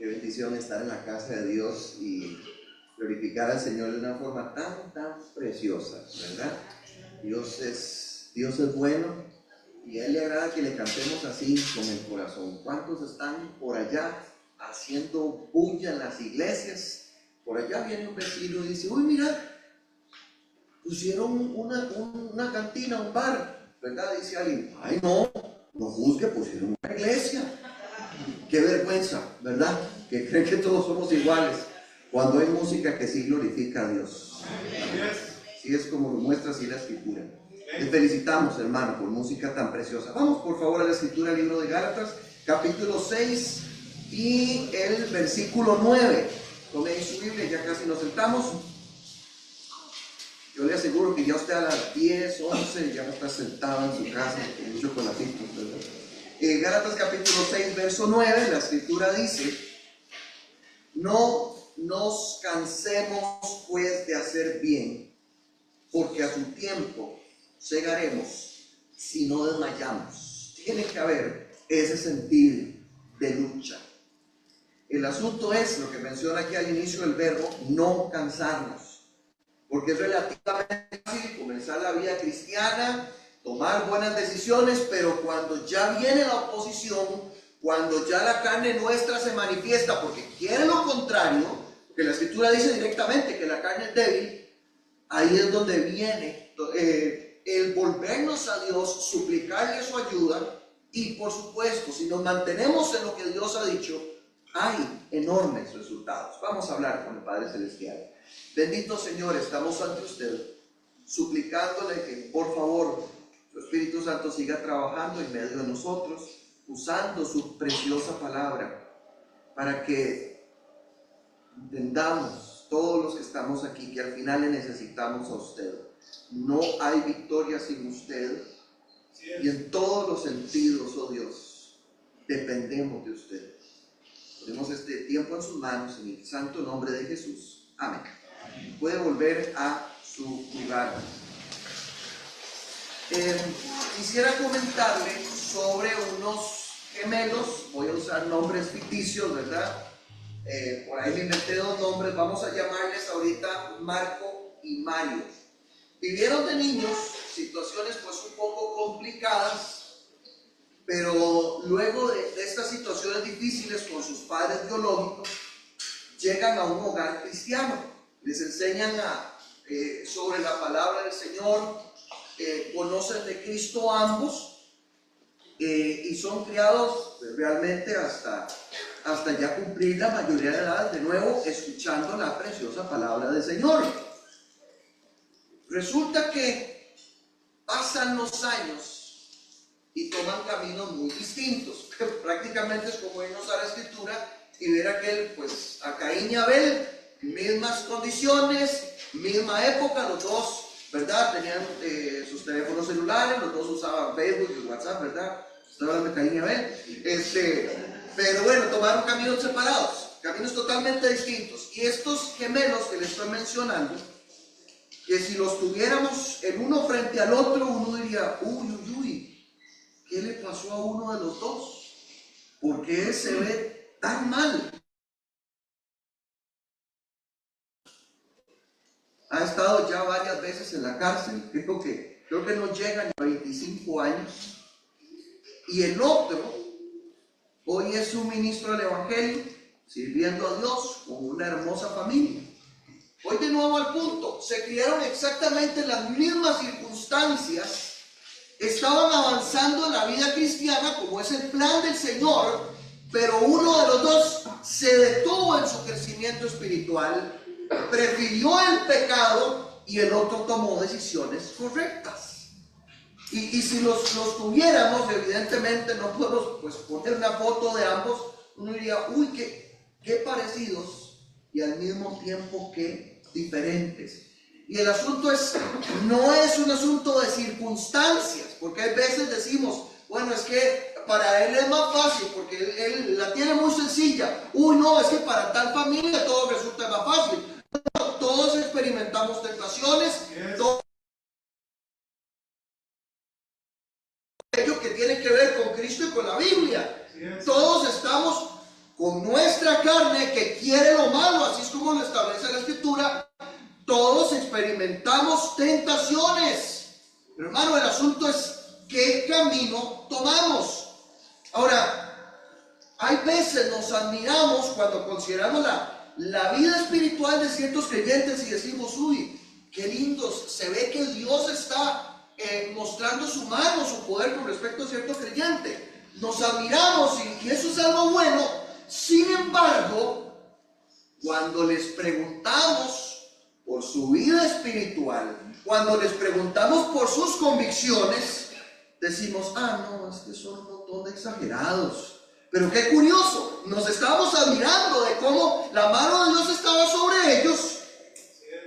Qué bendición estar en la casa de Dios y glorificar al Señor de una forma tan preciosa, ¿verdad? Dios es bueno y a Él le agrada que le cantemos así con el corazón. ¿Cuántos están por allá haciendo bulla en las iglesias? Por allá viene un vecino y dice: uy, mira, pusieron una cantina, un bar, ¿verdad? Dice alguien: ay, no juzgue, pusieron una iglesia. Qué vergüenza, ¿verdad? Que creen que todos somos iguales, cuando hay música que sí glorifica a Dios. Así es como lo muestra así la Escritura. Les felicitamos, hermano, por música tan preciosa. Vamos, por favor, a la Escritura, libro de Gálatas, capítulo 6 y el versículo 9. Tome ahí su Biblia, ya casi nos sentamos. Yo le aseguro que ya usted a las 10, 11 ya está sentado en su casa con mucho chocolatito, ¿verdad? Gálatas capítulo 6, verso 9, la Escritura dice: no nos cansemos pues de hacer bien, porque a su tiempo segaremos si no desmayamos. Tiene que haber ese sentido de lucha. El asunto es lo que menciona aquí al inicio del verbo, no cansarnos, porque es relativamente fácil comenzar la vida cristiana, tomar buenas decisiones, pero cuando ya viene la oposición, cuando ya la carne nuestra se manifiesta porque quiere lo contrario, porque la Escritura dice directamente que la carne es débil, ahí es donde viene el volvernos a Dios, suplicarle su ayuda, y por supuesto, si nos mantenemos en lo que Dios ha dicho, hay enormes resultados. Vamos a hablar con el Padre Celestial. Bendito Señor, estamos ante usted, suplicándole que por favor su Espíritu Santo siga trabajando en medio de nosotros, usando su preciosa palabra, para que entendamos todos los que estamos aquí que al final le necesitamos a usted. No hay victoria sin usted, y en todos los sentidos, oh Dios, dependemos de usted. Ponemos este tiempo en sus manos en el santo nombre de Jesús. Amén. Puede volver a su lugar. Quisiera comentarle sobre unos gemelos. Voy a usar nombres ficticios, ¿verdad? Por ahí me inventé dos nombres. Vamos a llamarles ahorita Marco y Mario. Vivieron de niños situaciones pues un poco complicadas, pero luego de estas situaciones difíciles con sus padres biológicos, llegan a un hogar cristiano. Les enseñan sobre la palabra del Señor, conocen de Cristo ambos, y son criados realmente hasta ya cumplir la mayoría de edad, de nuevo escuchando la preciosa palabra del Señor. Resulta que pasan los años y toman caminos muy distintos. Prácticamente es como irnos a la Escritura y ver a Caín y Abel, mismas condiciones, misma época, los dos, ¿verdad? Tenían sus teléfonos celulares, los dos usaban Facebook y WhatsApp, ¿verdad? Estoy hablando de Caín y Abel. Pero bueno, tomaron caminos separados, caminos totalmente distintos. Y estos gemelos que les estoy mencionando, que si los tuviéramos el uno frente al otro, uno diría: uy, ¿qué le pasó a uno de los dos? ¿Por qué se ve tan mal? Ha estado ya varias veces en la cárcel, creo que no llega ni a 25 años. Y el otro, hoy es un ministro del Evangelio, sirviendo a Dios con una hermosa familia. Hoy de nuevo al punto, se criaron exactamente en las mismas circunstancias, estaban avanzando en la vida cristiana como es el plan del Señor, pero uno de los dos se detuvo en su crecimiento espiritual, prefirió el pecado, y el otro tomó decisiones correctas. Y si los tuviéramos, evidentemente no podemos pues poner una foto de ambos, uno diría: uy, qué parecidos, y al mismo tiempo qué diferentes. Y el asunto no es un asunto de circunstancias, porque hay veces decimos: bueno, es que para él es más fácil, porque él la tiene muy sencilla. Uy, no, es que para tal familia todo resulta más fácil. No, todos experimentamos tentaciones, todo aquello que tiene que ver con Cristo y con la Biblia. Todos estamos con nuestra carne que quiere lo malo, así es como lo establece la Escritura. Todos experimentamos tentaciones. Pero hermano, el asunto es qué camino tomamos. Ahora, hay veces nos admiramos cuando consideramos la vida espiritual de ciertos creyentes y decimos, uy, qué lindos, se ve que Dios está mostrando su mano, su poder con respecto a cierto creyente. Nos admiramos y eso es algo bueno. Sin embargo, cuando les preguntamos por su vida espiritual, cuando les preguntamos por sus convicciones, decimos, no, es que son un montón de exagerados. Pero qué curioso, nos estábamos admirando de cómo la mano de Dios estaba sobre ellos,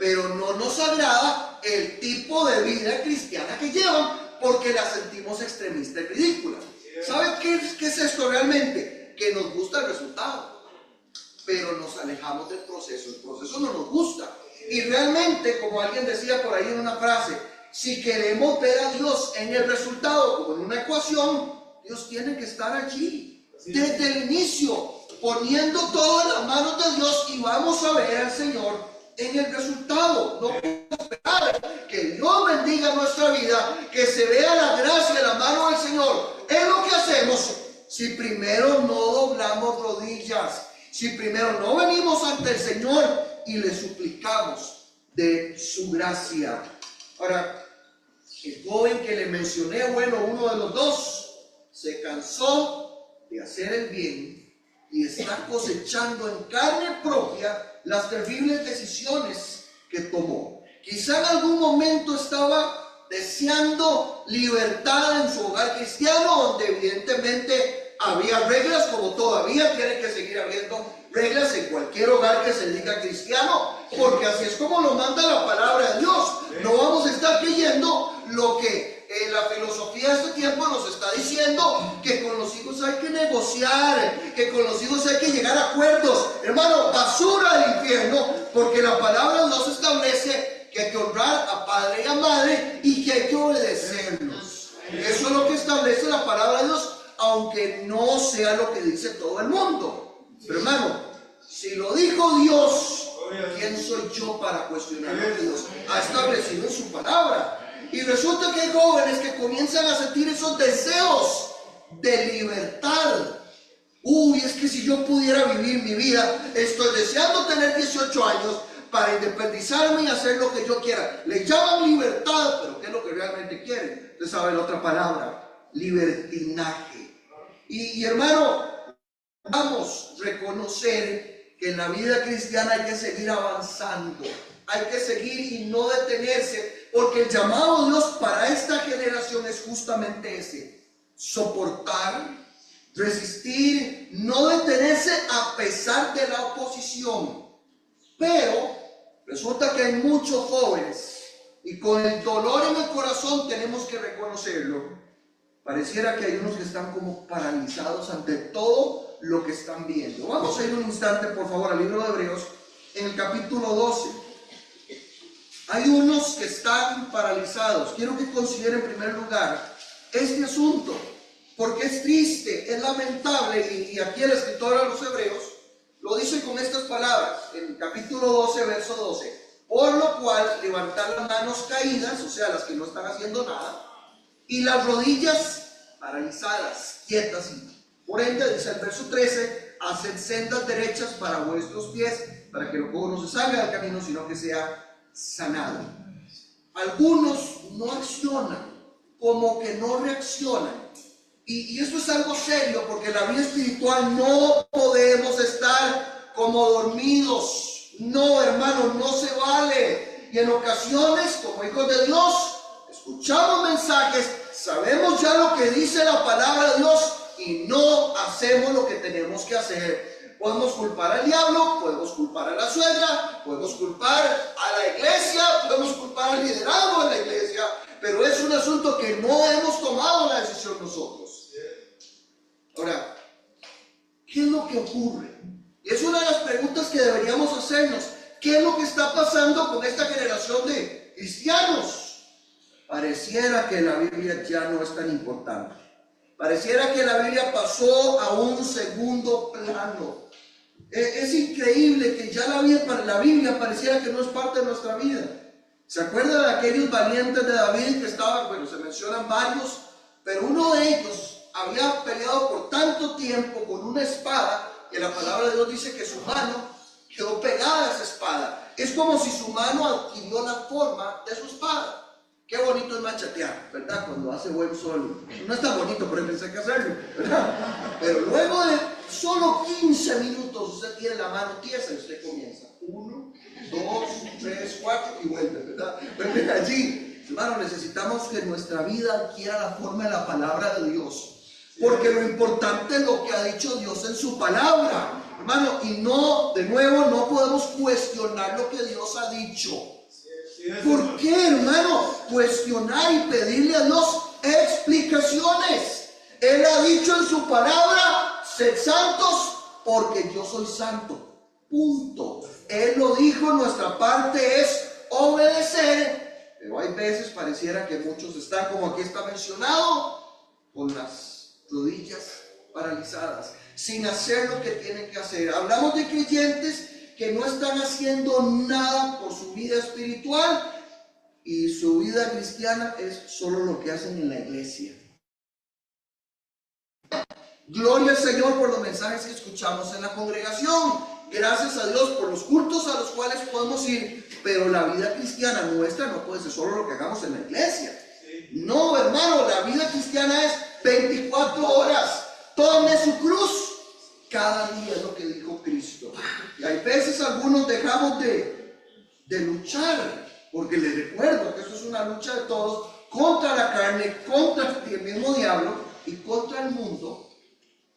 pero no nos agrada el tipo de vida cristiana que llevan, porque la sentimos extremista y ridícula. ¿Saben qué es esto realmente? Que nos gusta el resultado, pero nos alejamos del proceso. El proceso no nos gusta. Y realmente, como alguien decía por ahí en una frase, si queremos ver a Dios en el resultado como en una ecuación, Dios tiene que estar allí desde el inicio, poniendo todo en las manos de Dios, y vamos a ver al Señor en el resultado. No podemos esperar que Dios bendiga nuestra vida, que se vea la gracia en la mano del Señor en lo que hacemos, si primero no doblamos rodillas, si primero no venimos ante el Señor y le suplicamos de su gracia. Ahora, el joven que le mencioné, bueno, uno de los dos, se cansó de hacer el bien y está cosechando en carne propia las terribles decisiones que tomó. Quizá en algún momento estaba deseando libertad en su hogar cristiano, donde evidentemente había reglas, como todavía tiene que seguir habiendo reglas en cualquier hogar que se diga cristiano, porque así es como lo manda la palabra de Dios. No vamos a estar creyendo lo que la filosofía de este tiempo nos está diciendo, que con los hijos hay que negociar, que con los hijos hay que llegar a acuerdos. Hermano, basura del infierno, porque la palabra de Dios establece que hay que honrar a padre y a madre y que hay que obedecerlos. Eso es lo que establece la palabra de Dios, aunque no sea lo que dice todo el mundo. Pero hermano, si lo dijo Dios, ¿quién soy yo para cuestionar lo que Dios ha establecido en su palabra? Y resulta que hay jóvenes que comienzan a sentir esos deseos de libertad. Uy, es que si yo pudiera vivir mi vida, estoy deseando tener 18 años para independizarme y hacer lo que yo quiera. Le llaman libertad, pero ¿qué es lo que realmente quieren? Usted sabe la otra palabra, libertinaje. Y hermano, vamos a reconocer que en la vida cristiana hay que seguir avanzando, hay que seguir y no detenerse, porque el llamado de Dios para esta generación es justamente ese: soportar, resistir, no detenerse a pesar de la oposición. Pero resulta que hay muchos jóvenes, y con el dolor en el corazón tenemos que reconocerlo, pareciera que hay unos que están como paralizados ante todo lo que están viendo. Vamos a ir un instante, por favor, al libro de Hebreos, en el capítulo 12. Hay unos que están paralizados. Quiero que consideren en primer lugar este asunto, porque es triste, es lamentable, y aquí el escritor a los Hebreos lo dice con estas palabras, en el capítulo 12, verso 12. Por lo cual, levantar las manos caídas, o sea, las que no están haciendo nada, y las rodillas paralizadas, quietas. Por ende, dice el verso 13, haced sendas derechas para vuestros pies, para que el juego no se salga del camino, sino que sea sanado. Algunos no accionan, como que no reaccionan. Y esto es algo serio, porque en la vida espiritual no podemos estar como dormidos. No, hermano, no se vale. Y en ocasiones, como hijos de Dios, escuchamos mensajes, sabemos ya lo que dice la palabra de Dios y no hacemos lo que tenemos que hacer. Podemos culpar al diablo, podemos culpar a la suegra, podemos culpar a la iglesia, podemos culpar al liderazgo de la iglesia, pero es un asunto que no hemos tomado la decisión nosotros. Ahora, ¿qué es lo que ocurre? Y es una de las preguntas que deberíamos hacernos. ¿Qué es lo que está pasando con esta generación de cristianos? Pareciera que la Biblia ya no es tan importante. Pareciera que la Biblia pasó a un segundo plano. Es increíble que ya la Biblia pareciera que no es parte de nuestra vida. ¿Se acuerdan de aquellos valientes de David que estaban, bueno, se mencionan varios, pero uno de ellos había peleado por tanto tiempo con una espada que la palabra de Dios dice que su mano quedó pegada a esa espada? Es como si su mano adquirió la forma de su espada. Qué bonito es machatear, ¿verdad? Cuando hace buen sol. No es tan bonito, pero pensé que hacerlo, ¿verdad? Pero luego de solo 15 minutos usted tiene la mano tiesa y usted comienza. 1, 2, 3, 4 y vuelve, ¿verdad? Vuelve allí. Hermano, necesitamos que nuestra vida adquiera la forma de la palabra de Dios. Porque lo importante es lo que ha dicho Dios en su palabra, hermano. Y no, de nuevo, no podemos cuestionar lo que Dios ha dicho. ¿Por qué, hermano? Cuestionar y pedirle a Dios explicaciones. Él ha dicho en su palabra: sed santos porque yo soy santo. Punto. Él lo dijo, nuestra parte es obedecer. Pero hay veces pareciera que muchos están, como aquí está mencionado, con las rodillas paralizadas, sin hacer lo que tienen que hacer. Hablamos de creyentes que no están haciendo nada por su vida espiritual, y su vida cristiana es solo lo que hacen en la iglesia. Gloria al Señor por los mensajes que escuchamos en la congregación. Gracias a Dios por los cultos a los cuales podemos ir, pero la vida cristiana nuestra no puede ser solo lo que hagamos en la iglesia. No, hermano, la vida cristiana es 24 horas. Tome su cruz cada día, es lo que dijo Cristo. Y hay veces algunos dejamos de luchar, porque les recuerdo que eso es una lucha de todos contra la carne, contra el mismo diablo y contra el mundo.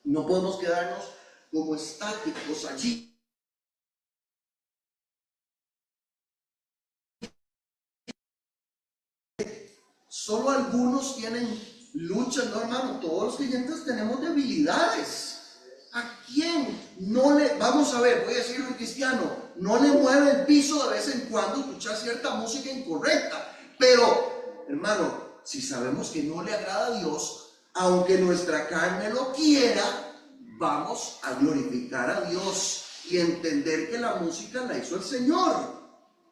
No podemos quedarnos como estáticos allí. Solo algunos tienen lucha, no, hermano. Todos los creyentes tenemos debilidades. ¿A quién no le, vamos a ver, voy a decirlo en cristiano, no le mueve el piso de vez en cuando escuchar cierta música incorrecta? Pero, hermano, si sabemos que no le agrada a Dios, aunque nuestra carne lo quiera, vamos a glorificar a Dios y entender que la música la hizo el Señor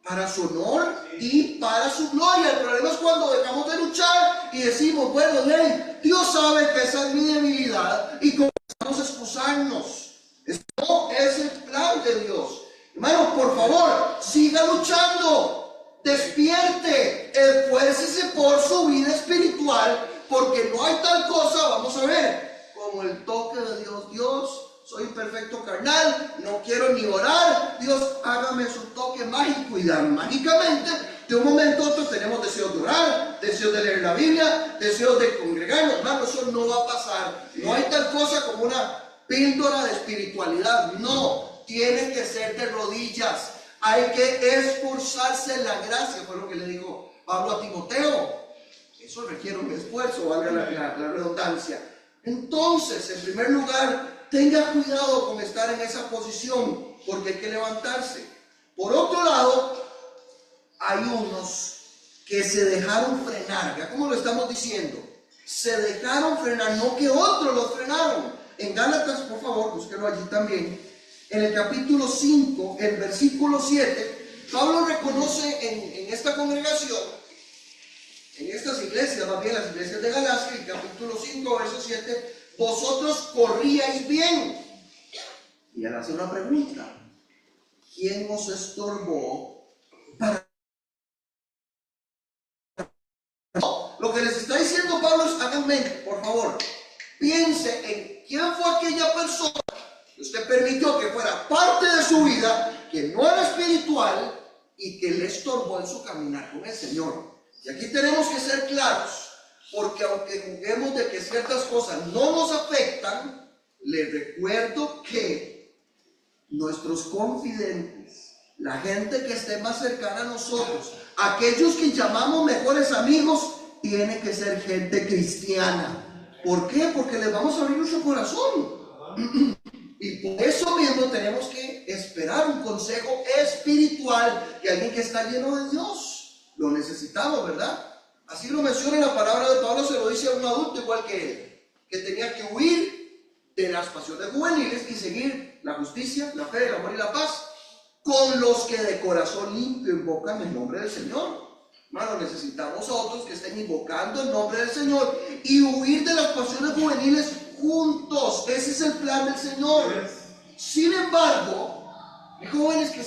para su honor y para su gloria. El problema es cuando dejamos de luchar y decimos: bueno, Dios sabe que esa es mi debilidad, y comenzamos a excusarnos. Eso no es el plan de Dios. Hermano, por favor, siga luchando, despierte, esfuércese por su vida espiritual, porque no hay tal cosa, vamos a ver, como el toque de Dios. Dios, soy imperfecto carnal, no quiero ni orar. Dios, hágame su toque mágico, y mágicamente, de un momento a otro, tenemos deseos de orar, deseos de leer la Biblia, deseos de congregarnos. Hermano, eso no va a pasar. No hay tal cosa como una píldora de espiritualidad. No, tiene que ser de rodillas. Hay que esforzarse en la gracia. Fue lo que le dijo Pablo a Timoteo. Eso requiere un esfuerzo, valga la redundancia. Entonces, en primer lugar, tenga cuidado con estar en esa posición, porque hay que levantarse. Por otro lado, hay unos que se dejaron frenar. ¿Ya cómo lo estamos diciendo? Se dejaron frenar, no que otros los frenaron. En Gálatas, por favor, búsquelo allí también. En el capítulo 5, el versículo 7, Pablo reconoce en esta congregación, en estas iglesias, más bien las iglesias de Galacia, el capítulo 5, verso 7, vosotros corríais bien. Y él hace una pregunta: ¿quién os estorbó para? No, lo que les está diciendo Pablo es: hagan mente, por favor, piense en quién fue aquella persona que usted permitió que fuera parte de su vida, que no era espiritual y que le estorbó en su caminar con el Señor. Y aquí tenemos que ser claros, porque aunque juguemos de que ciertas cosas no nos afectan, les recuerdo que nuestros confidentes, la gente que esté más cercana a nosotros, aquellos que llamamos mejores amigos, tiene que ser gente cristiana. ¿Por qué? Porque les vamos a abrir nuestro corazón. Y por eso mismo tenemos que esperar un consejo espiritual de alguien que está lleno de Dios. Lo necesitamos, ¿verdad? Así lo menciona en la palabra de Pablo, se lo dice a un adulto igual que él, que tenía que huir de las pasiones juveniles y seguir la justicia, la fe, el amor y la paz, con los que de corazón limpio invocan el nombre del Señor. Hermano, necesitamos otros que estén invocando el nombre del Señor y huir de las pasiones juveniles juntos. Ese es el plan del Señor. Sin embargo, hay jóvenes que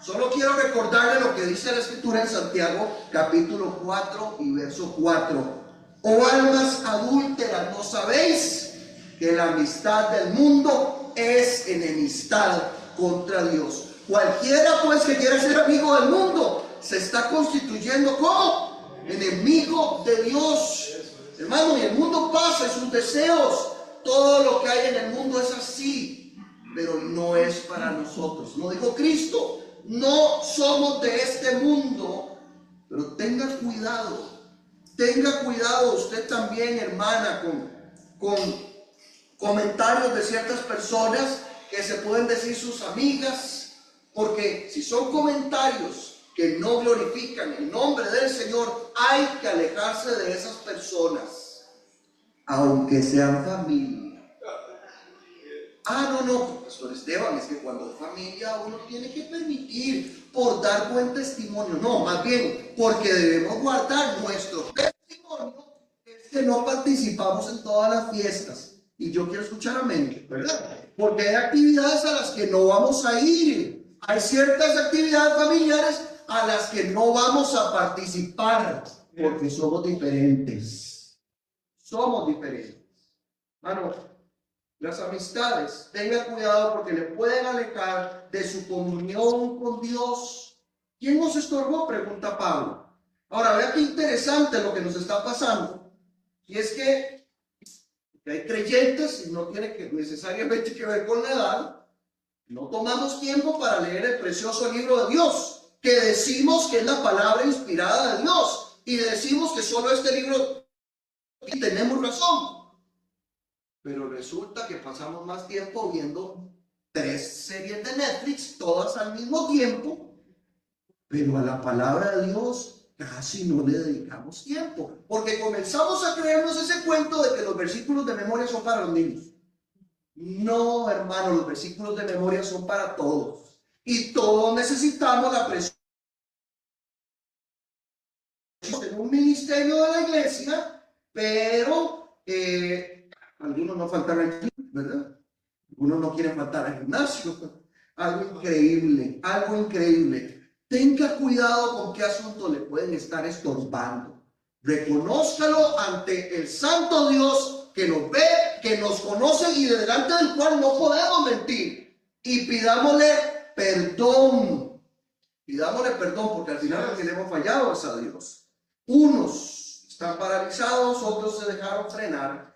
solo quiero recordarle lo que dice la Escritura en Santiago, capítulo 4 y verso 4. Oh almas adúlteras, ¿no sabéis que la amistad del mundo es enemistad contra Dios? Cualquiera pues que quiera ser amigo del mundo se está constituyendo como enemigo de Dios. Hermano, y el mundo pasa y sus deseos, todo lo que hay en el mundo es así, pero no es para nosotros. Lo dijo Cristo, no somos de este mundo, pero tenga cuidado usted también, hermana, con comentarios de ciertas personas que se pueden decir sus amigas, porque si son comentarios que no glorifican el nombre del Señor, hay que alejarse de esas personas, aunque sean familia. No, Pastor Esteban, es que cuando es familia uno tiene que permitir por dar buen testimonio. No, más bien, porque debemos guardar nuestro testimonio, es que no participamos en todas las fiestas. Y yo quiero escuchar amén, ¿verdad? Porque hay actividades a las que no vamos a ir. Hay ciertas actividades familiares a las que no vamos a participar, porque somos diferentes. Somos diferentes. Hermano, las amistades, tenga cuidado porque le pueden alejar de su comunión con Dios. ¿Quién nos estorbó?, pregunta Pablo. Ahora, vea qué interesante lo que nos está pasando. Y es que hay creyentes, y no tiene que necesariamente que ver con la edad, no tomamos tiempo para leer el precioso libro de Dios, que decimos que es la palabra inspirada de Dios, y decimos que solo este libro, y tenemos razón. Pero resulta que pasamos más tiempo viendo 3 series de Netflix, todas al mismo tiempo, pero a la palabra de Dios casi no le dedicamos tiempo, porque comenzamos a creernos ese cuento de que los versículos de memoria son para los niños. No, hermano, los versículos de memoria son para todos, y todos necesitamos la presión en un ministerio de la iglesia, pero algunos no faltan aquí, ¿verdad? Algunos no quieren faltar al gimnasio. Algo increíble, algo increíble. Tenga cuidado con qué asunto le pueden estar estorbando. Reconózcalo ante el santo Dios que nos ve, que nos conoce y delante del cual no podemos mentir. Y pidámosle perdón. Pidámosle perdón porque al final lo que le hemos fallado es a Dios. Unos están paralizados, otros se dejaron frenar.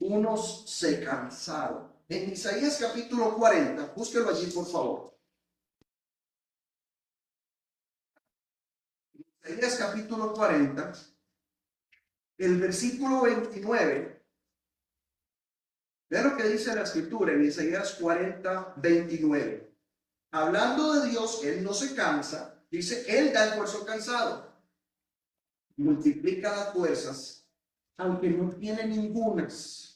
Unos se cansaron. En Isaías capítulo 40, búsquelo allí por favor. Isaías capítulo 40, el versículo 29. Vean lo que dice la escritura en Isaías 40, 29. Hablando de Dios, Él no se cansa, dice, Él da esfuerzo cansado, multiplica las fuerzas, aunque no tiene ningunas.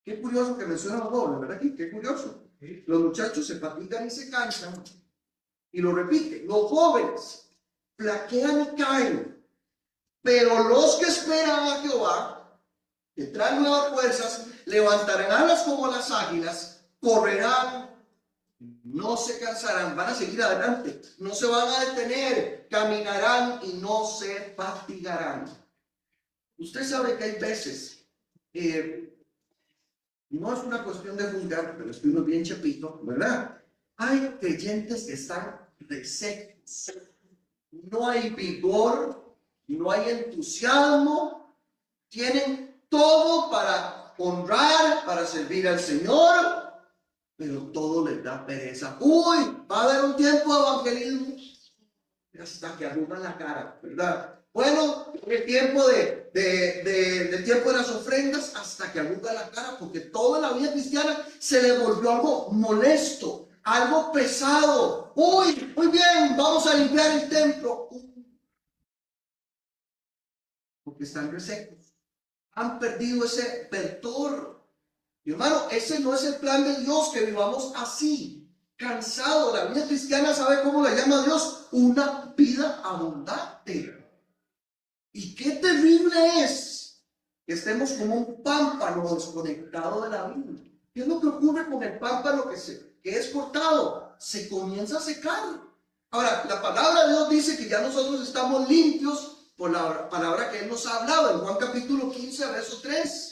Qué curioso que menciona los jóvenes, ¿verdad? Qué curioso. Los muchachos se fatigan y se cansan. Y lo repite, los jóvenes flaquean y caen. Pero los que esperan a Jehová, que traen nuevas fuerzas, levantarán alas como las águilas, correrán, no se cansarán, van a seguir adelante, no se van a detener, caminarán y no se fatigarán. Usted sabe que hay veces... no es una cuestión de juzgar, pero es que uno es bien chapito, ¿verdad? Hay creyentes que están resecos. No hay vigor, no hay entusiasmo. Tienen todo para honrar, para servir al Señor, pero todo les da pereza. Uy, va a haber un tiempo de evangelismo hasta que arrugan la cara, ¿verdad? Bueno, el tiempo del tiempo de las ofrendas hasta que arruga la cara, porque toda la vida cristiana se le volvió algo molesto, algo pesado. Uy, muy bien, vamos a limpiar el templo. Porque están resecos. Han perdido ese verdor. Y hermano, ese no es el plan de Dios, que vivamos así, cansado. La vida cristiana, ¿sabe cómo la llama Dios? Una vida abundante. Y qué terrible es que estemos como un pámpano desconectado de la vida. ¿Qué es lo que ocurre con el pámpano que es cortado? Se comienza a secar. Ahora, la palabra de Dios dice que ya nosotros estamos limpios por la palabra que Él nos ha hablado en Juan capítulo 15, verso 3.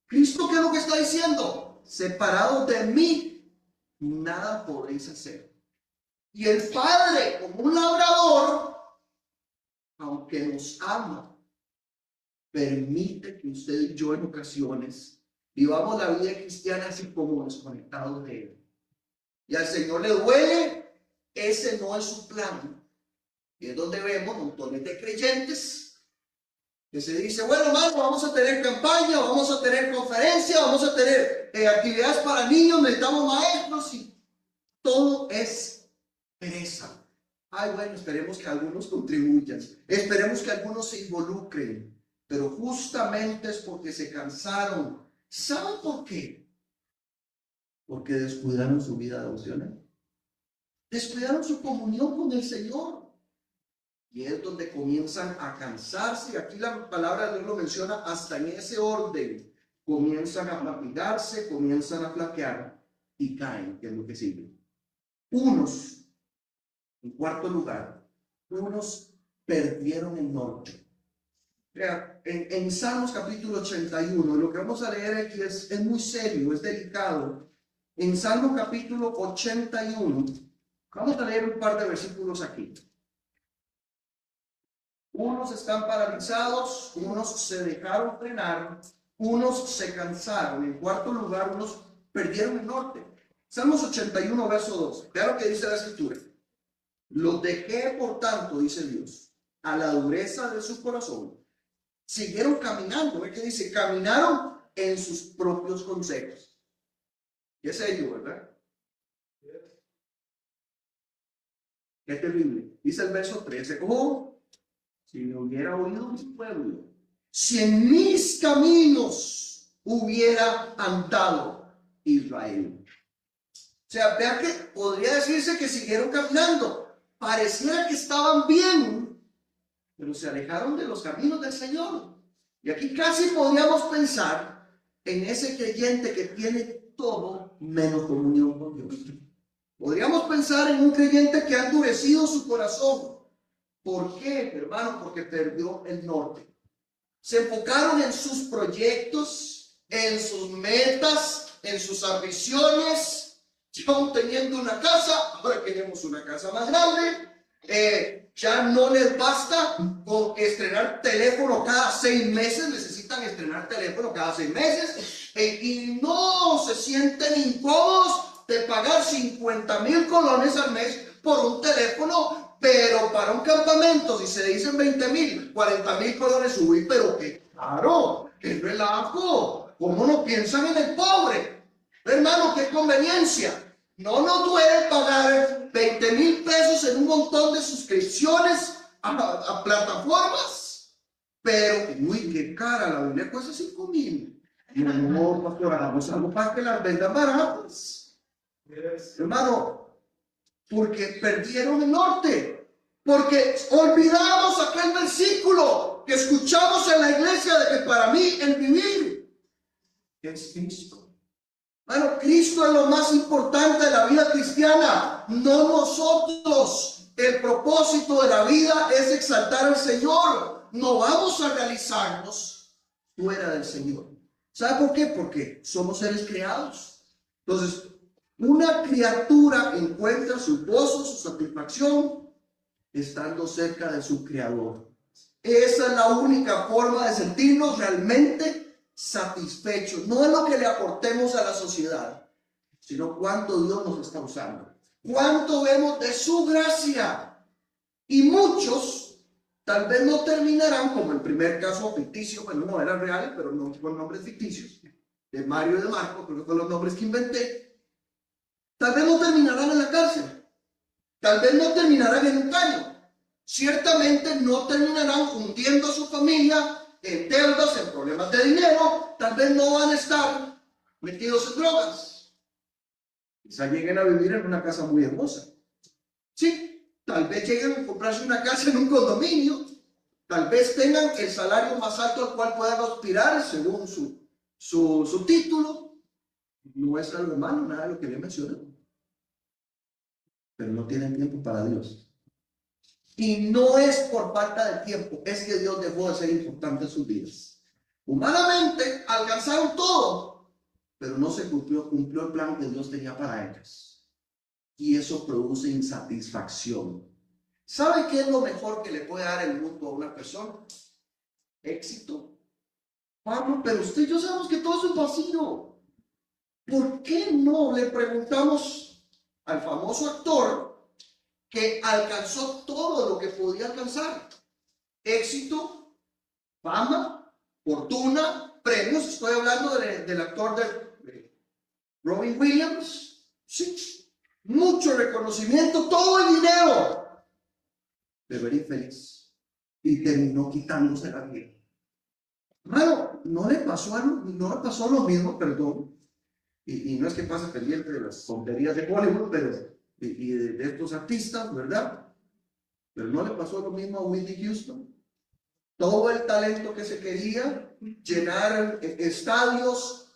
Cristo, ¿qué es lo que está diciendo? Separados de mí, nada podéis hacer. Y el Padre, como un labrador, aunque nos ama, permite que usted y yo en ocasiones vivamos la vida cristiana así como desconectados de Él. Y al Señor le duele, ese no es su plan. Y es donde vemos montones de creyentes que se dice, bueno, hermano, vamos a tener campaña, vamos a tener conferencia, vamos a tener actividades para niños, necesitamos maestros, y todo es pereza. Ay, bueno, esperemos que algunos contribuyan, esperemos que algunos se involucren, pero justamente es porque se cansaron. ¿Saben por qué? Porque descuidaron su vida devocional, descuidaron su comunión con el Señor. Y es donde comienzan a cansarse. Aquí la palabra de Dios lo menciona hasta en ese orden. Comienzan a fatigarse, comienzan a flaquear y caen, que es lo que sigue. Unos, en cuarto lugar, unos perdieron el norte. En Salmos capítulo 81, lo que vamos a leer aquí es muy serio, es delicado. En Salmo capítulo 81, vamos a leer un par de versículos aquí. Unos están paralizados, unos se dejaron frenar, unos se cansaron. En cuarto lugar, unos perdieron el norte. Salmos 81, verso 12. Vean lo que dice la escritura. Los dejé, por tanto, dice Dios, a la dureza de su corazón. Siguieron caminando. ¿Ve que dice? Caminaron en sus propios consejos. Y es ello, ¿verdad? Qué terrible. Dice el verso 13. Oh, si me hubiera oído mi pueblo, si en mis caminos hubiera andado Israel. O sea, vean que podría decirse que siguieron caminando. Pareciera que estaban bien, pero se alejaron de los caminos del Señor. Y aquí casi podríamos pensar en ese creyente que tiene todo menos comunión con Dios. Podríamos pensar en un creyente que ha endurecido su corazón. ¿Por qué, hermano? Porque perdió el norte. Se enfocaron en sus proyectos, en sus metas, en sus ambiciones. Ya aún teniendo una casa, ahora queremos una casa más grande. Ya no les basta con estrenar teléfono cada 6 meses, necesitan estrenar teléfono cada 6 meses. Y no se sienten incómodos de pagar 50,000 colones al mes por un teléfono. Pero para un campamento, si se dicen 20,000, 40,000 colones, uy, pero qué claro, qué relajo. ¿Cómo no piensan en el pobre? Hermano, qué conveniencia. No nos duele pagar 20,000 pesos en un montón de suscripciones a plataformas. Pero, uy, qué cara, la Biblia cuesta 5,000. No, pastor, hagamos algo para que las vendan baratas. Hermano, porque perdieron el norte, porque olvidamos aquel versículo que escuchamos en la iglesia de que para mí el vivir es Cristo. Bueno, Cristo es lo más importante de la vida cristiana, no nosotros. El propósito de la vida es exaltar al Señor. No vamos a realizarnos fuera del Señor. ¿Sabe por qué? Porque somos seres creados. Entonces, una criatura encuentra su gozo, su satisfacción, estando cerca de su Creador. Esa es la única forma de sentirnos realmente satisfechos. No es lo que le aportemos a la sociedad, sino cuánto Dios nos está usando. Cuánto vemos de su gracia. Y muchos tal vez no terminarán, como el primer caso ficticio, bueno, no eran reales, pero no con nombres ficticios, de Mario y de Marco, creo que son los nombres que inventé. Tal vez no terminarán en la cárcel, tal vez no terminarán en un caño, ciertamente no terminarán hundiendo a su familia en deudas, en problemas de dinero, tal vez no van a estar metidos en drogas. Quizá lleguen a vivir en una casa muy hermosa. Sí, tal vez lleguen a comprarse una casa en un condominio. Tal vez tengan el salario más alto al cual puedan aspirar según su título. No es algo malo, nada de lo que le mencioné. Pero no tienen tiempo para Dios. Y no es por falta de tiempo, es que Dios dejó de ser importante en sus vidas. Humanamente alcanzaron todo, pero no se cumplió el plan que Dios tenía para ellos. Y eso produce insatisfacción. ¿Sabe qué es lo mejor que le puede dar el mundo a una persona? Éxito. Pablo, pero usted y yo sabemos que todo eso es vacío. ¿Por qué no le preguntamos al famoso actor que alcanzó todo lo que podía alcanzar? Éxito, fama, fortuna, premios. Estoy hablando del actor de Robin Williams. Sí, mucho reconocimiento, todo el dinero. Pero era infeliz y terminó quitándose la vida. Hermano, no le pasó lo mismo, perdón. Y no es que pase pendiente de las tonterías de Hollywood, pero y de estos artistas, ¿verdad? Pero no le pasó lo mismo a Whitney Houston. Todo el talento que se quería, llenar estadios,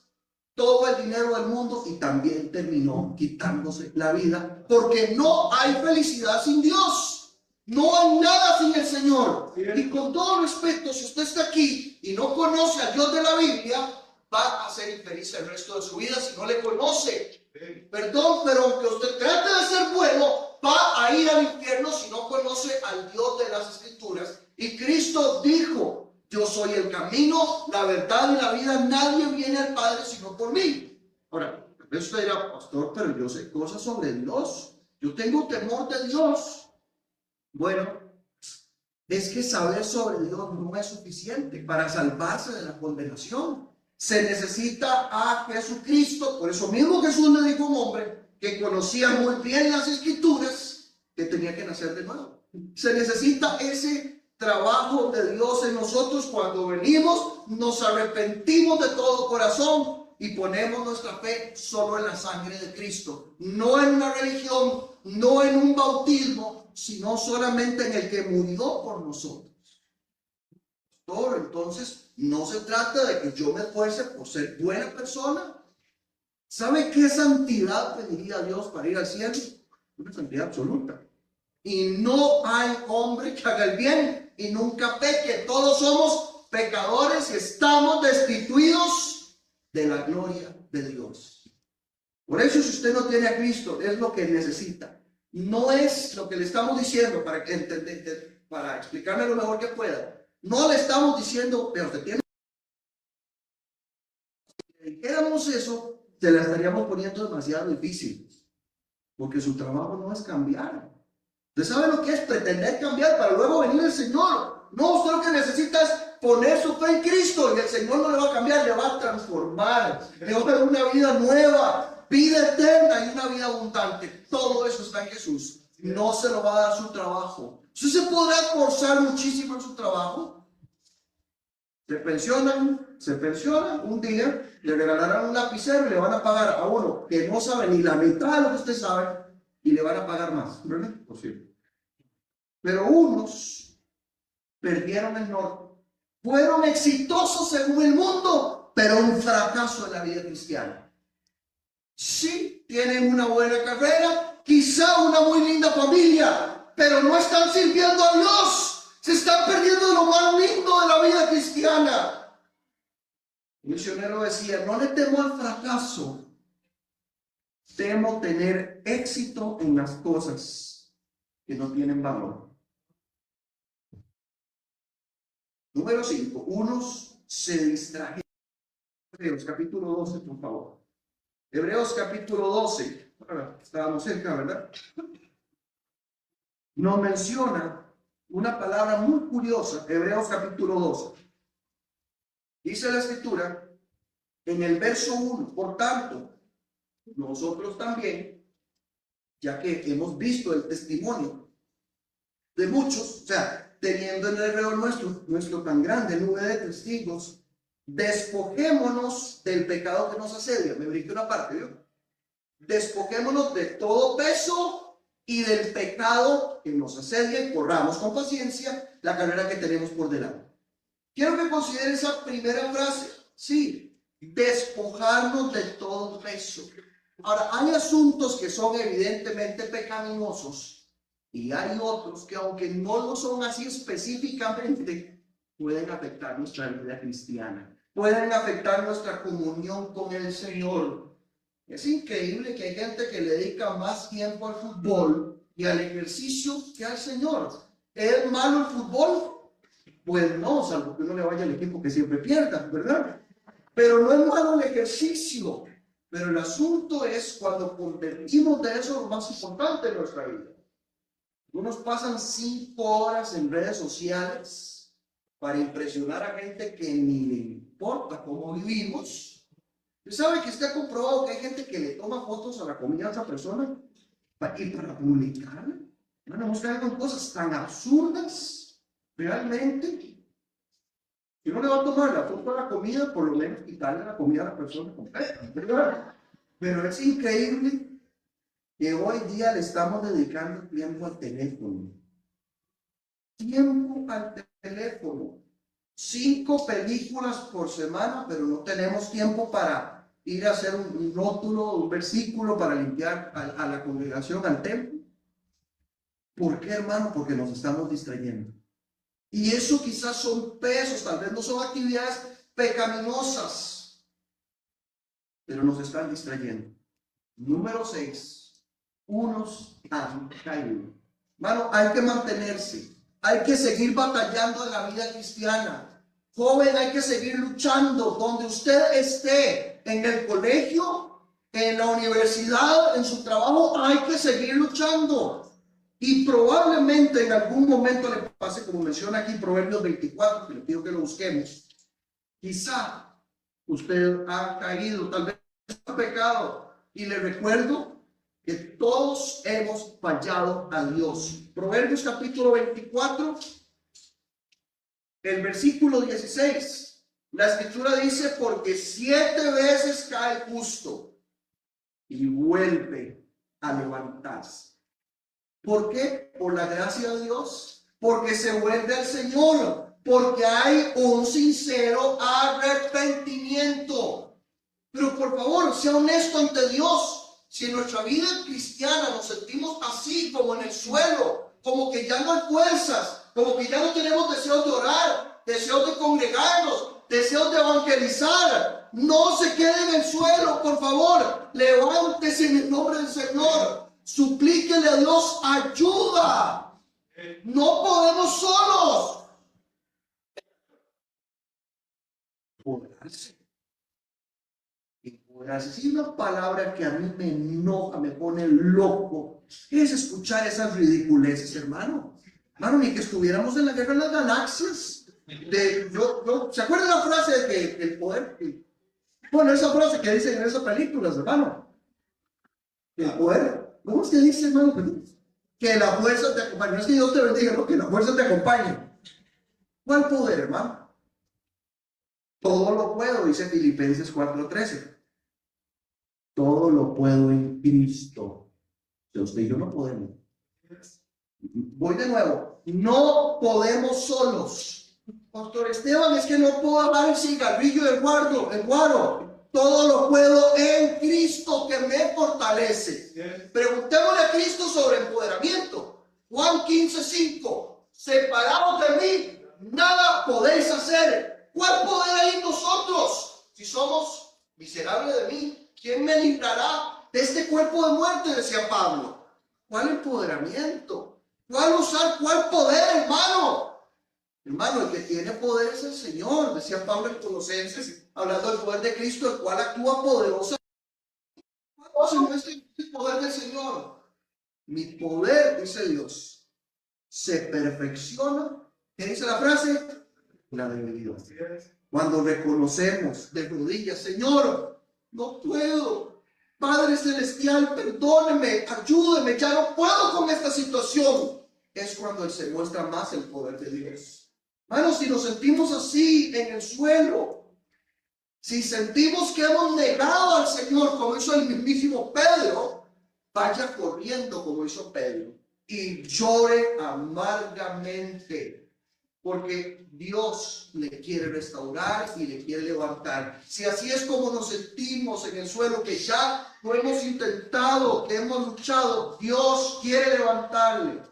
todo el dinero del mundo, y también terminó quitándose la vida, porque no hay felicidad sin Dios. No hay nada sin el Señor. Y con todo respeto, si usted está aquí y no conoce al Dios de la Biblia, va a ser infeliz el resto de su vida si no le conoce. Perdón, pero aunque usted trate de ser bueno, va a ir al infierno si no conoce al Dios de las Escrituras. Y Cristo dijo: yo soy el camino, la verdad y la vida. Nadie viene al Padre sino por mí. Ahora, usted dirá: pastor, pero yo sé cosas sobre Dios. Yo tengo temor de Dios. Bueno, es que saber sobre Dios no es suficiente para salvarse de la condenación. Se necesita a Jesucristo. Por eso mismo Jesús le dijo a un hombre que conocía muy bien las Escrituras que tenía que nacer de nuevo. Se necesita ese trabajo de Dios en nosotros cuando venimos, nos arrepentimos de todo corazón y ponemos nuestra fe solo en la sangre de Cristo. No en una religión, no en un bautismo, sino solamente en el que murió por nosotros. Entonces, no se trata de que yo me esfuerce por ser buena persona. ¿Sabe qué santidad pediría Dios para ir al cielo? Una santidad absoluta. Y no hay hombre que haga el bien y nunca peque. Todos somos pecadores y estamos destituidos de la gloria de Dios. Por eso, si usted no tiene a Cristo, es lo que necesita. No es lo que le estamos diciendo, para explicarme lo mejor que pueda. No le estamos diciendo, pero usted tiene. Si dijéramos eso, se la estaríamos poniendo demasiado difícil, porque su trabajo no es cambiar. Usted sabe lo que es pretender cambiar para luego venir el Señor. No, usted lo que necesita es poner su fe en Cristo y el Señor no le va a cambiar, le va a transformar, le va a dar una vida nueva, vida eterna y una vida abundante. Todo eso está en Jesús. No se lo va a dar su trabajo. ¿Usted se podrá esforzar muchísimo en su trabajo? Se pensiona, un día le regalarán un lapicero y le van a pagar a uno que no sabe ni la mitad de lo que usted sabe y le van a pagar más, ¿verdad? Posible. Pero unos perdieron el norte, fueron exitosos según el mundo, pero un fracaso en la vida cristiana. Sí, tienen una buena carrera, quizá una muy linda familia, pero no están sirviendo a Dios. Se están perdiendo de lo más lindo de la vida cristiana. Un misionero decía: no le temo al fracaso, temo tener éxito en las cosas que no tienen valor. Número 5. Unos se distrajeron. Hebreos capítulo 12, por favor. Hebreos capítulo 12. Estábamos cerca, ¿verdad? Nos menciona una palabra muy curiosa. Hebreos capítulo 12. Dice la Escritura en el verso 1: por tanto, nosotros también, ya que hemos visto el testimonio de muchos, o sea, teniendo en alrededor nuestro tan grande nube de testigos, despojémonos del pecado que nos asedia. Me brinqué una parte, ¿vio? Despojémonos de todo peso y del pecado que nos asedia y corramos con paciencia la carrera que tenemos por delante. Quiero que considere esa primera frase. Sí, despojarnos de todo peso. Ahora, hay asuntos que son evidentemente pecaminosos y hay otros que, aunque no lo son así específicamente, pueden afectar nuestra vida cristiana, pueden afectar nuestra comunión con el Señor. Es increíble que hay gente que le dedica más tiempo al fútbol y al ejercicio que al Señor. ¿Es malo el fútbol? Pues no, salvo que uno le vaya al equipo que siempre pierda, ¿verdad? Pero no es malo el ejercicio. Pero el asunto es cuando convertimos de eso lo más importante en nuestra vida. Algunos pasan 5 horas en redes sociales para impresionar a gente que ni le importa cómo vivimos. ¿Usted sabe que está comprobado que hay gente que le toma fotos a la comida a esa persona y para publicarla? Bueno, nos caen cosas tan absurdas, realmente. Si uno le va a tomar la foto a la comida, por lo menos quitarle la comida a la persona completa, ¿verdad? Pero es increíble que hoy día le estamos dedicando tiempo al teléfono. Tiempo al teléfono. 5 películas por semana, pero no tenemos tiempo para ir a hacer un rótulo, un versículo para limpiar a la congregación, al templo. ¿Por qué, hermano? Porque nos estamos distrayendo. Y eso quizás son pesos, tal vez no son actividades pecaminosas, pero nos están distrayendo. Número 6, unos han caído. Hermano, hay que mantenerse, hay que seguir batallando en la vida cristiana. Joven, hay que seguir luchando donde usted esté, en el colegio, en la universidad, en su trabajo, hay que seguir luchando. Y probablemente en algún momento le pase, como menciona aquí Proverbios 24, que le pido que lo busquemos. Quizá usted ha caído, tal vez ha pecado. Y le recuerdo que todos hemos fallado a Dios. Proverbios capítulo 24, el versículo 16. La escritura dice, porque 7 veces cae el justo y vuelve a levantarse. ¿Por qué? Por la gracia de Dios, porque se vuelve al Señor, porque hay un sincero arrepentimiento. Pero por favor, sea honesto ante Dios. Si en nuestra vida cristiana nos sentimos así, como en el suelo, como que ya no hay fuerzas, como que ya no tenemos deseos de orar, deseos de congregarnos, deseos de evangelizar, no se quede en el suelo, por favor, levántese en el nombre del Señor. Suplíquele a Dios ayuda. No podemos solos. Orarse. Y orarse. Si una palabra que a mí me enoja, me pone loco, es escuchar esas ridiculeces, hermano. Hermano, ni que estuviéramos en la guerra de las galaxias. ¿Se acuerdan la frase de que el poder? Bueno, esa frase que dicen en esas películas, hermano. El poder. ¿Cómo es que dice, hermano? Que la fuerza te acompañe. No es que Dios te bendiga, no, que la fuerza te acompañe. ¿Cuál poder, hermano? Todo lo puedo, dice Filipenses 4:13. Todo lo puedo en Cristo. Si usted y yo no podemos. Voy de nuevo. No podemos solos. Pastor Esteban, es que no puedo apagar el cigarrillo del guaro. Todo lo puedo en Cristo que me fortalece. Preguntémosle a Cristo sobre empoderamiento. Juan 15:5. Separados de mí, nada podéis hacer. ¿Cuál poder hay en nosotros? Si somos miserables de mí, ¿quién me librará de este cuerpo de muerte? Decía Pablo. ¿Cuál empoderamiento? ¿Cuál usar? ¿Cuál poder, hermano? Hermano, el que tiene poder es el Señor, decía Pablo en Colosenses, hablando del poder de Cristo, el cual actúa poderosamente. ¿Cuál no es el poder del Señor? Mi poder, dice Dios, se perfecciona. ¿Qué dice la frase? La debilidad. Cuando reconocemos de rodillas, Señor, no puedo. Padre Celestial, perdóneme, ayúdeme, ya no puedo con esta situación. es cuando se muestra más el poder de Dios. Hermanos, si nos sentimos así en el suelo, si sentimos que hemos negado al Señor, como hizo el mismísimo Pedro, vaya corriendo como hizo Pedro y llore amargamente, porque Dios le quiere restaurar y le quiere levantar. Si así es como nos sentimos en el suelo, que ya lo hemos intentado, que hemos luchado, Dios quiere levantarle.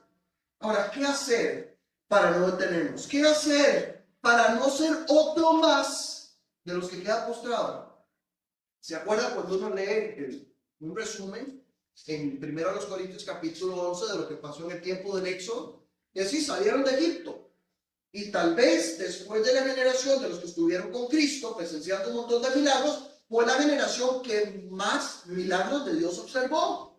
Ahora, ¿qué hacer para no detenernos? ¿Qué hacer para no ser otro más de los que queda postrado? ¿Se acuerda cuando uno lee un resumen en 1 Corintios capítulo 11 de lo que pasó en el tiempo del Éxodo? Y así salieron de Egipto. Y tal vez después de la generación de los que estuvieron con Cristo, presenciando un montón de milagros, fue la generación que más milagros de Dios observó.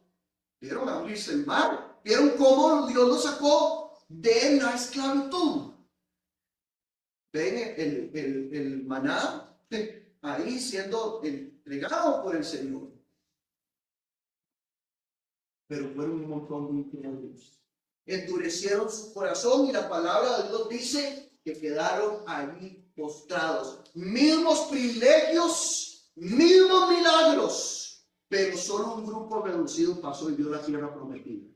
Vieron abrirse el mar, vieron cómo Dios los sacó de la esclavitud. Ven el maná ahí siendo entregado por el Señor. Pero fueron un montón de incrédulos. Endurecieron su corazón y la palabra de Dios dice que quedaron allí postrados. Mismos privilegios, mismos milagros, pero solo un grupo reducido pasó y vio la tierra prometida.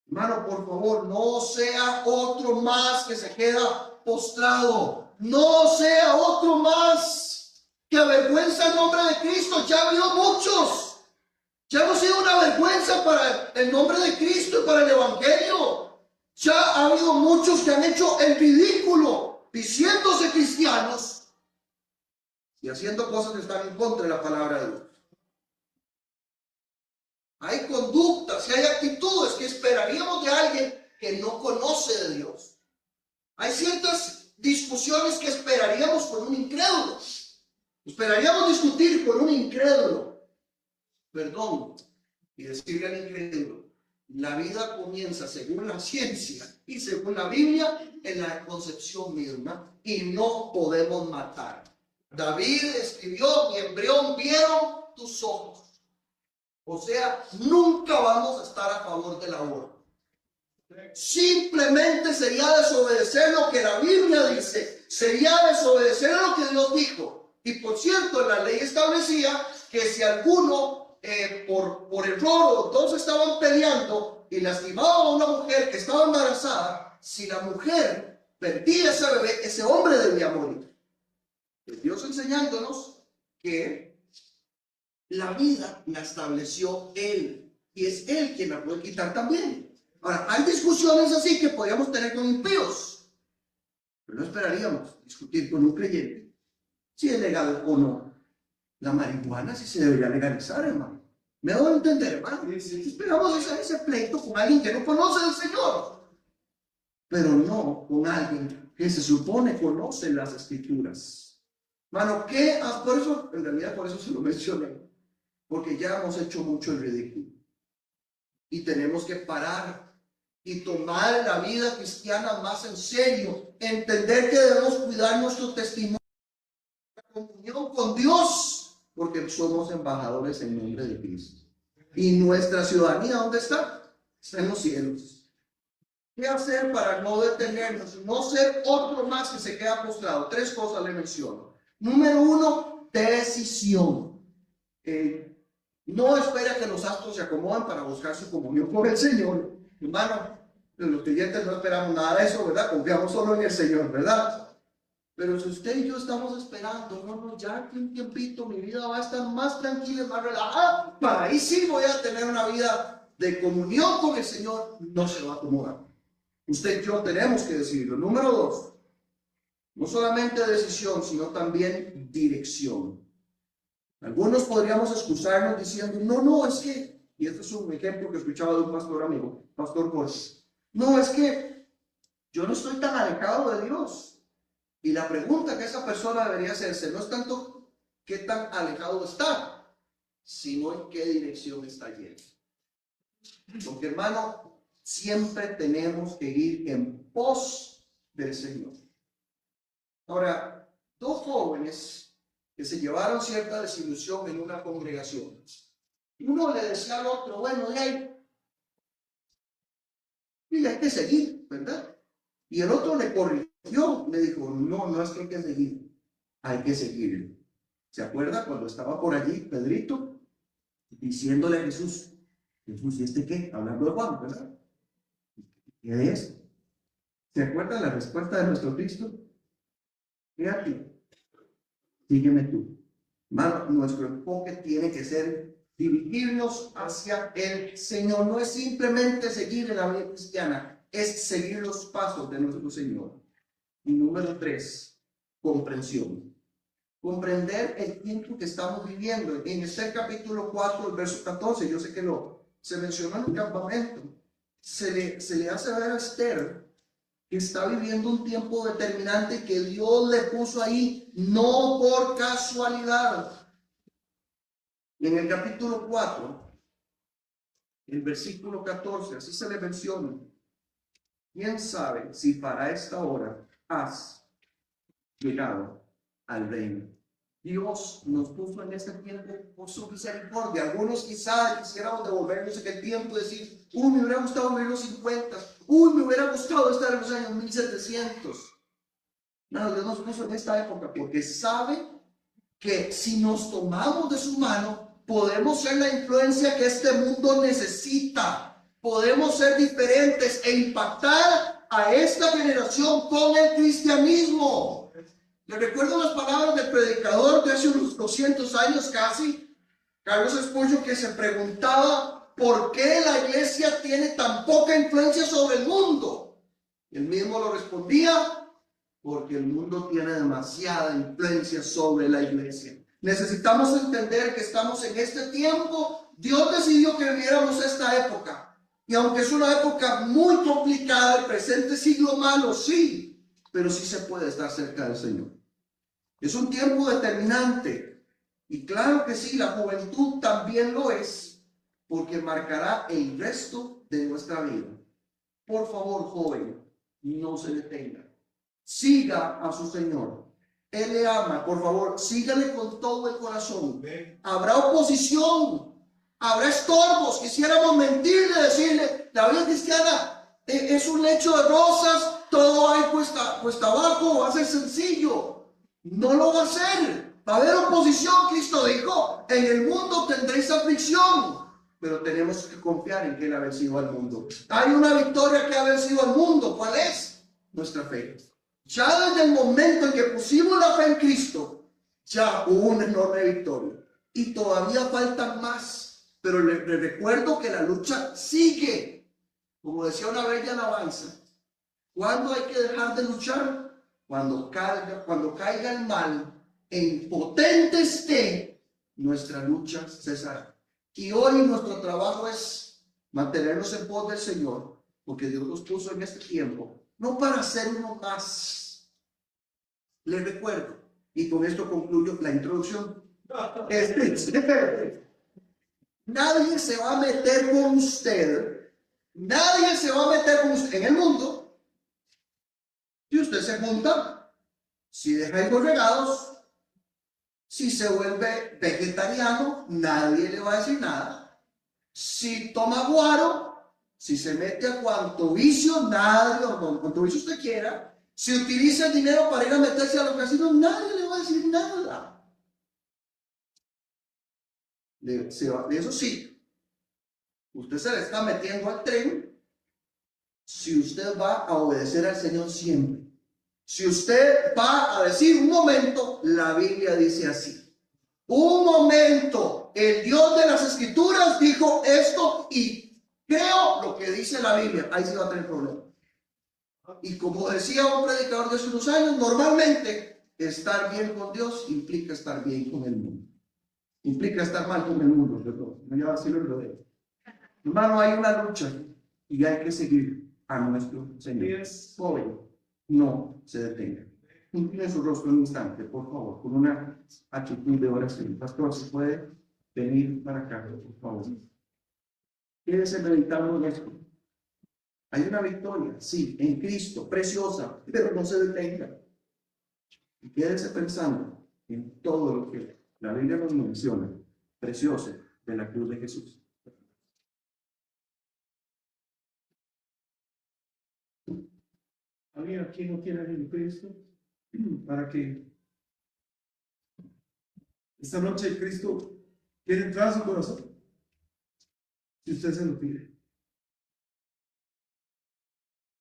Hermano, por favor, no sea otro más que se queda postrado. No sea otro más que avergüenza el nombre de Cristo. Ya ha habido muchos. Ya hemos sido una vergüenza para el nombre de Cristo y para el Evangelio. Ya ha habido muchos que han hecho el ridículo diciéndose cristianos y haciendo cosas que están en contra de la palabra de Dios. Hay conductas y hay actitudes que esperaríamos de alguien que no conoce de Dios. Hay ciertas discusiones que esperaríamos con un incrédulo. Esperaríamos discutir con un incrédulo. Perdón, y decirle al incrédulo, la vida comienza según la ciencia y según la Biblia en la concepción misma y no podemos matar. David escribió, mi embrión vieron tus ojos. O sea, nunca vamos a estar a favor del aborto. Simplemente sería desobedecer lo que la Biblia dice, sería desobedecer lo que Dios dijo. Y por cierto, la ley establecía que si alguno por error o todos estaban peleando y lastimaban a una mujer que estaba embarazada, si la mujer perdía ese bebé, ese hombre debía morir. Es Dios enseñándonos que la vida la estableció Él y es Él quien la puede quitar también. Ahora, hay discusiones así que podríamos tener con impíos, pero no esperaríamos discutir con un creyente si es legal o no. La marihuana sí se debería legalizar, hermano. ¿Me doy a entender, hermano? Esperamos ese pleito con alguien que no conoce al Señor, pero no con alguien que se supone conoce las Escrituras. Hermano, por eso, en realidad por eso se lo mencioné, porque ya hemos hecho mucho el ridículo. Y tenemos que parar y tomar la vida cristiana más en serio, entender que debemos cuidar nuestro testimonio, comunión con Dios, porque somos embajadores en nombre de Cristo. ¿Y nuestra ciudadanía dónde está? Está en los cielos. ¿Qué hacer para no detenernos? No ser otro más que se queda postrado. 3 cosas le menciono. Número 1, decisión. No espera que los astros se acomoden para buscar su comunión con el Señor. Hermano, los creyentes no esperamos nada de eso, ¿verdad? Confiamos solo en el Señor, ¿verdad? Pero si usted y yo estamos esperando, no, ya que un tiempito mi vida va a estar más tranquila, más relajada, para ahí sí voy a tener una vida de comunión con el Señor, no se va a acomodar. Usted y yo tenemos que decidirlo. Número 2, no solamente decisión, sino también dirección. Algunos podríamos excusarnos diciendo, no, es que, y este es un ejemplo que escuchaba de un pastor amigo, Pastor Borges, no, es que yo no estoy tan alejado de Dios. Y la pregunta que esa persona debería hacerse no es tanto qué tan alejado está, sino en qué dirección está yendo. Porque, hermano, siempre tenemos que ir en pos del Señor. Ahora, 2 jóvenes que se llevaron cierta desilusión en una congregación. Uno le decía al otro, bueno, de ahí, y hay que seguir, ¿verdad? Y el otro le corrigió, le dijo, no, no es que hay que seguir, hay que seguir. ¿Se acuerda cuando estaba por allí Pedrito diciéndole a Jesús, Jesús, ¿y este qué? Hablando de Juan, ¿verdad? ¿Qué es? ¿Se acuerda la respuesta de nuestro Cristo? Fíjate, sígueme tú. Hermano, nuestro enfoque tiene que ser dirigirnos hacia el Señor. No es simplemente seguir en la vida cristiana, es seguir los pasos de nuestro Señor. Y número 3, comprensión. Comprender el tiempo que estamos viviendo. En este capítulo 4, el verso 14, yo sé que se mencionó en el campamento, se le hace ver a Esther que está viviendo un tiempo determinante que Dios le puso ahí, no por casualidad. Y en el capítulo 4, el versículo 14, así se le menciona, ¿quién sabe si para esta hora has llegado al reino? Dios nos puso en este tiempo por su misericordia. Algunos quizás quisiéramos devolvernos en el tiempo y decir, me hubiera gustado vivir los 50, me hubiera gustado estar en los años 1700. No, Dios nos puso en esta época porque sabe que si nos tomamos de su mano, podemos ser la influencia que este mundo necesita. Podemos ser diferentes e impactar a esta generación con el cristianismo. Le recuerdo las palabras del predicador de hace unos 200 años casi, Carlos Spurgeon, que se preguntaba por qué la iglesia tiene tan poca influencia sobre el mundo. Él mismo lo respondía, porque el mundo tiene demasiada influencia sobre la iglesia. Necesitamos entender que estamos en este tiempo. Dios decidió que viviéramos esta época. Y aunque es una época muy complicada, el presente siglo malo, sí, pero sí se puede estar cerca del Señor. Es un tiempo determinante. Y claro que sí, la juventud también lo es, porque marcará el resto de nuestra vida. Por favor, joven, no se detenga. Siga a su Señor. Él le ama, por favor, sígale con todo el corazón. Habrá oposición, habrá estorbos. Quisiéramos mentirle, decirle, la vida cristiana es un lecho de rosas, todo hay cuesta abajo, va a ser sencillo. No lo va a ser. Va a haber oposición, Cristo dijo, en el mundo tendréis aflicción, pero tenemos que confiar en que Él ha vencido al mundo. Hay una victoria que ha vencido al mundo. ¿Cuál es? Nuestra fe. Ya desde el momento en que pusimos la fe en Cristo, ya hubo una enorme victoria. Y todavía faltan más. Pero le recuerdo que la lucha sigue. Como decía una bella alabanza, ¿cuándo hay que dejar de luchar? Cuando caiga el mal, e impotente esté, nuestra lucha cesará. Y hoy nuestro trabajo es mantenernos en pos del Señor, porque Dios nos puso en este tiempo no para ser uno más. Les recuerdo, y con esto concluyo la introducción. Nadie se va a meter con usted. Nadie se va a meter con usted en el mundo. Si usted se junta, si deja hijos regados, si se vuelve vegetariano, nadie le va a decir nada. Si toma guaro, si se mete a cuanto vicio, nadie, o cuanto vicio usted quiera, si utiliza el dinero para ir a meterse a los casinos, nadie le va a decir nada. Eso sí, usted se le está metiendo al tren si usted va a obedecer al Señor siempre. Si usted va a decir un momento, la Biblia dice así. Un momento, el Dios de las Escrituras dijo esto y creo lo que dice la Biblia. Ahí se va a tener problema. Y como decía un predicador de hace unos años, normalmente estar bien con Dios implica estar bien con el mundo. Implica estar mal con el mundo, perdón. No lleva así lo rodeo. Hermano, hay una lucha y hay que seguir a nuestro Señor. Joven, no se detenga. Incline su rostro un instante, por favor, con una actitud de oración. Pastor, ¿se puede venir para acá, por favor? Quédese meditando en esto. Hay una victoria, sí, en Cristo, preciosa, pero no se detenga. Y quédese pensando en todo lo que la Biblia nos menciona, precioso, de la cruz de Jesús. ¿Alguien aquí no tiene a Jesucristo? Para que esta noche Cristo quiere entrar a su corazón. Si usted se lo pide.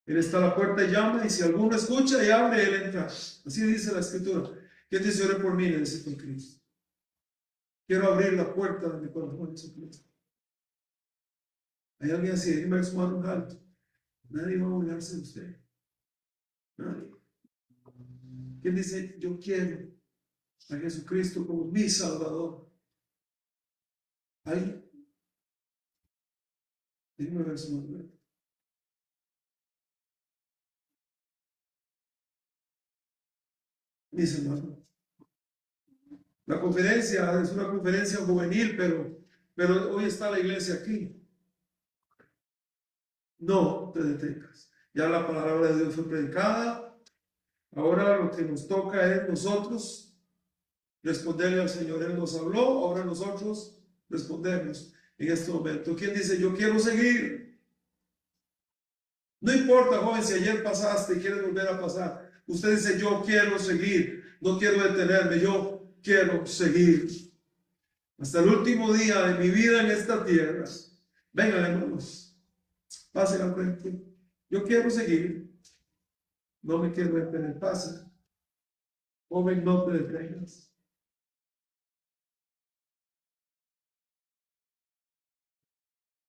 Él está a la puerta y llama, y si alguno escucha y abre, Él entra. Así dice la Escritura. ¿Quién dice ore por mí? Necesito a Cristo. Quiero abrir la puerta de mi corazón a Jesucristo. Hay alguien así, déjeme su mano en alto. Nadie va a burlarse de usted. Nadie. ¿Quién dice, yo quiero a Jesucristo como mi Salvador? Ahí. Déjeme ver su mano. Mis hermanos. La conferencia es una conferencia juvenil, pero hoy está la iglesia aquí. No te detengas. Ya la palabra de Dios fue predicada. Ahora lo que nos toca es nosotros responderle al Señor. Él nos habló, ahora nosotros respondemos en este momento. ¿Quién dice, yo quiero seguir? No importa, joven, si ayer pasaste y quieres volver a pasar. Usted dice, yo quiero seguir, no quiero detenerme, yo quiero seguir. Hasta el último día de mi vida en esta tierra. Vengan, hermanos, pasen al frente. Yo quiero seguir. No me quiero detener, pasa. Joven, no te detengas.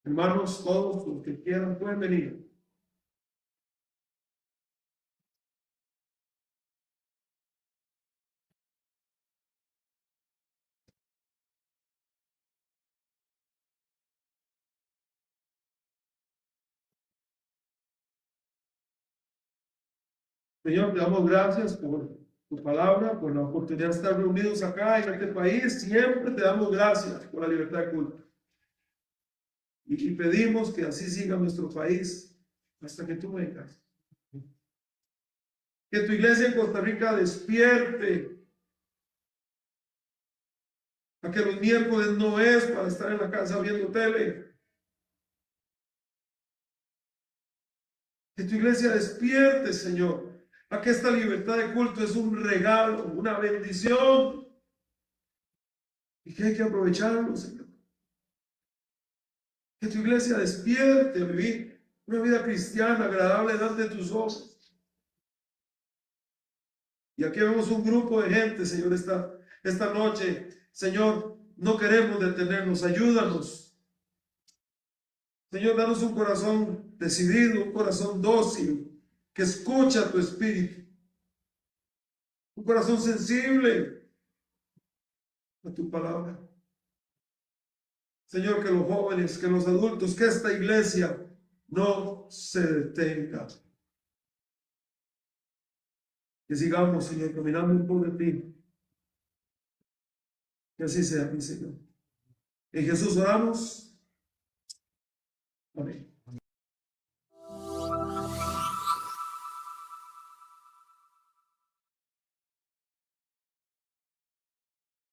Hermanos, todos los que quieran pueden venir. Señor, te damos gracias por tu palabra, por la oportunidad de estar reunidos acá en este país. Siempre te damos gracias por la libertad de culto. Y pedimos que así siga nuestro país hasta que tú vengas. Que tu iglesia en Costa Rica despierte a que los miércoles no es para estar en la casa viendo tele. Que tu iglesia despierte, Señor, a que esta libertad de culto es un regalo, una bendición, y que hay que aprovecharlo, Señor. Que tu iglesia despierte a vivir una vida cristiana agradable delante de tus ojos. Y aquí vemos un grupo de gente, Señor, esta noche. Señor, no queremos detenernos, ayúdanos. Señor, danos un corazón decidido, un corazón dócil, que escucha tu espíritu. Un corazón sensible a tu palabra. Señor, que los jóvenes, que los adultos, que esta iglesia no se detenga. Que sigamos, Señor, caminando en pos de ti. Que así sea, mi Señor. En Jesús oramos. Amén.